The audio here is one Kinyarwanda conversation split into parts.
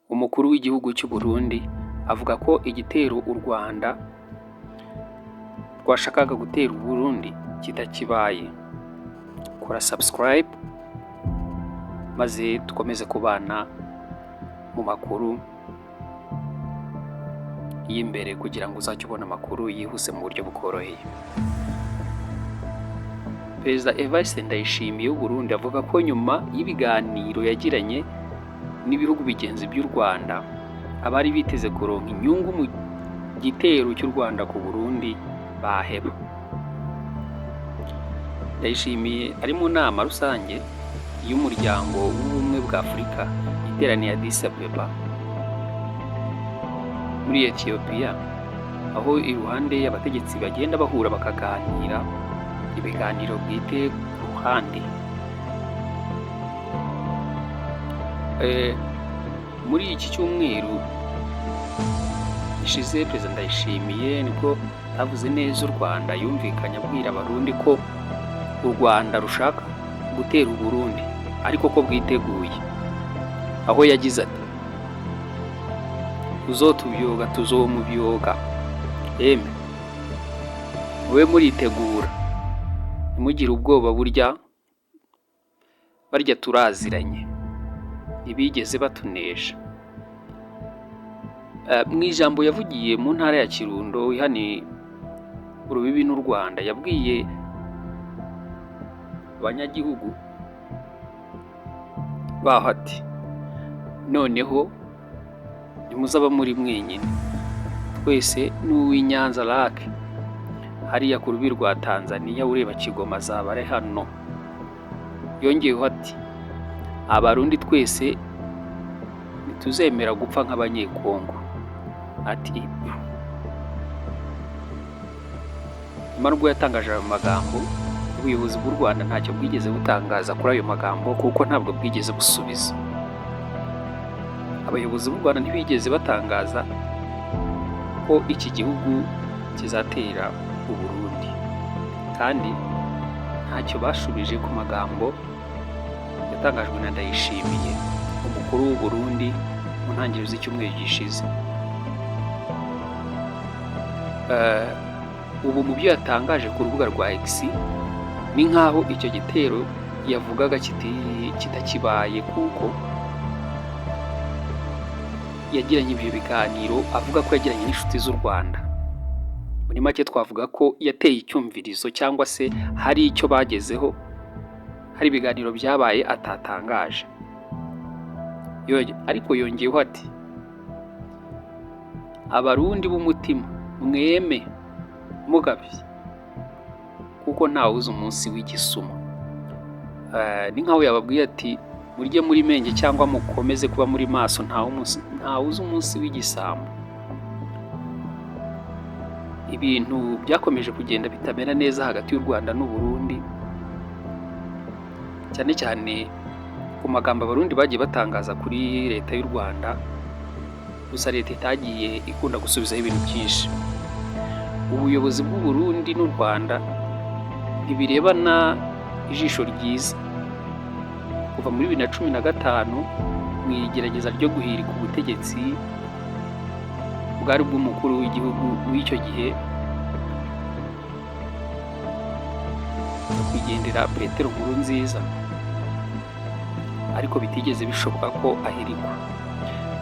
umukuru w'igihugu cy'u Burundi avuga ko igitero u Rwanda rwashakaga gutera u Burundi kitakibaye. Kora subscribe maze dukomeze kubana mu makuru y'imbere kugira ngo uzajye ubona amakuru yihuse mu buryo bukoroheye. Perezida Evariste Ndayishimiye w'u Burundi avuga ko nyuma y'ibiganiro yagiranye n'ibihugu bigenzi by'u Rwanda abari biteze kuronka inyungu mu gitero cy'u Rwanda ku Burundi baheba. Ndayishimiye ari mu nama rusange y'umuryango w'ubumwe bwa Afurika iteraniye Addis Abeba muri Ethiopia, aho iruhande y'abategetsi bagenda bahura bakaganira ibiganiro bwite ku ruhande. Muri iki cyumweru gishize Perezida Ndayishimiye nibwo yavuze neza u Rwanda, yumvikanye abwira abarundi ko u Rwanda rushaka gutera u Burundi ariko ko bwiteguye, aho yagize ati uzotubyoga tuzomubyoga, yeme mube muritegura ntimugire ubwoba, barya turaziranye ntibigeze batunesha. Mu ijambo yavugiye mu ntara ya Kirundo ihani urubibi n'u Rwanda, yabwiye abanyagihugu baho ati noneho ntimuzaba muri mwenyine, twese n'uw'Inyanza Lake hariya ku rubi rwa Tanzania ureba Kigoma azaba ari hano. Yongeyeho ati abarundi twese ntituzemera gupfa nk'abanyekongo. Ati nyuma ubwo yatangaje ayo magambo, ubuyobozi bw'u Rwanda ntacyo bwigeze butangaza kuri ayo magambo kuko ntabwo bwigeze busubiza. Abayobozi b'u Rwanda ntibigeze batangaza ko iki gihugu kizatera u Burundi, kandi ntacyo bashubije ku magambo yatangajwe na Ndayishimiye, umukuru w'u Burundi, mu ntangiriro z'icyumweru gishize. Ubu mu byo yatangaje ku rubuga rwa X ni nk'aho icyo gitero yavugaga kitakibaye, kuko yagiranye ibyo biganiro, avuga ko yagiranye n'inshuti z'u Rwanda. Muri make twavuga ko yateye icyumvirizo cyangwa se hari icyo bagezeho, hari ibiganiro byabaye atatangaje. Ariko yongeyeho ati abarundi b'umutima mweme mugabye kuko ntawe uzi umunsi w'igisuma. Ni nkaho yababwiye ati murye muri menge cyangwa mukomeze kuba muri maso, ntawe uzi umunsi w'igisambo. Ibintu byakomeje kugenda bitamera neza hagati y'u Rwanda n'u Burundi, cyane cyane ku magambo abarundi bagiye batangaza kuri leta y'u Rwanda, gusa leta itagiye ikunda gusubizaho ibintu byinshi. Ubuyobozi bw'u Burundi n'u Rwanda ntibirebana ijisho ryiza kuva muri 2015 mu igerageza ryo guhirika ubutegetsi bwari bw'umukuru w'igihugu w'icyo gihe nyakwigendera Petero Nkurunziza, ariko bitigeze bishoboka ko ahirikwa.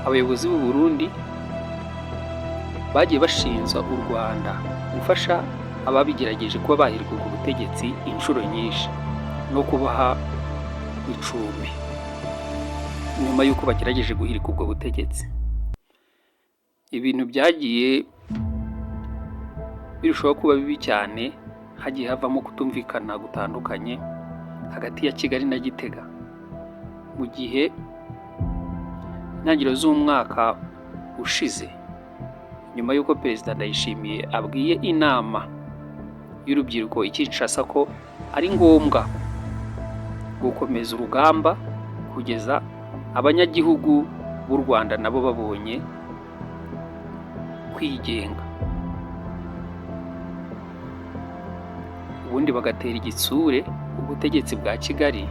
Abayobozi b'u Burundi bagiye bashinja u Rwanda gufasha ababigerageje kuba bahirika ubwo butegetsi inshuro nyinshi no kubaha icumbi nyuma y'uko bagerageje guhirika ubwo butegetsi. Ibintu byagiye birushaho kuba bibi cyane, hagiye havamo kutumvikana gutandukanye hagati ya Kigali na Gitega. Mu gihe intangiriro z'umwaka ushize, nyuma y'uko Perezida Ndayishimiye abwiye inama y'urubyiruko i Kinshasa ko ari ngombwa gukomeza urugamba kugeza abanyagihugu b'u Rwanda nabo babonye kwigenga, ubundi bagatera igitsure ubutegetsi bwa Kigali.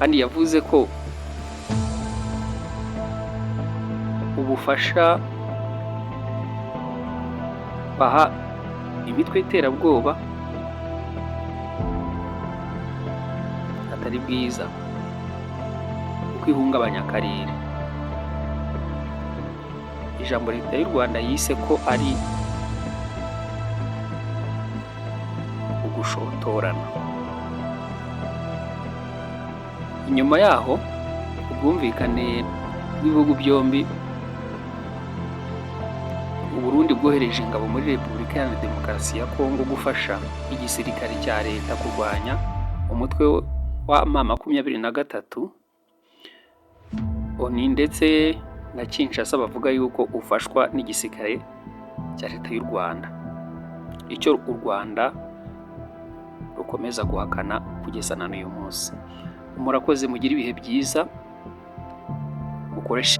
Kandi yavuze ko ubufasha baha imitwe y'iterabwoba atari bwiza kuko ihungabanya akarere. Ijambo leta y'u Rwanda yise ko ari ugushotorana. Inyuma yaho ubwumvikane bw'ibihugu byombi, u Burundi bwohereje ingabo muri Repubulika Iharanira Demokarasi ya Kongo gufasha igisirikare cya leta kurwanya umutwe wa M23. ONU ndetse na Kinshasa bavuga yuko ufashwa n'igisirikare cya leta y'u Rwanda, icyo u Rwanda rukomeza guhakana kugeza na n'uyu munsi. Murakoze, mugire ibihe byiza, mukoreshe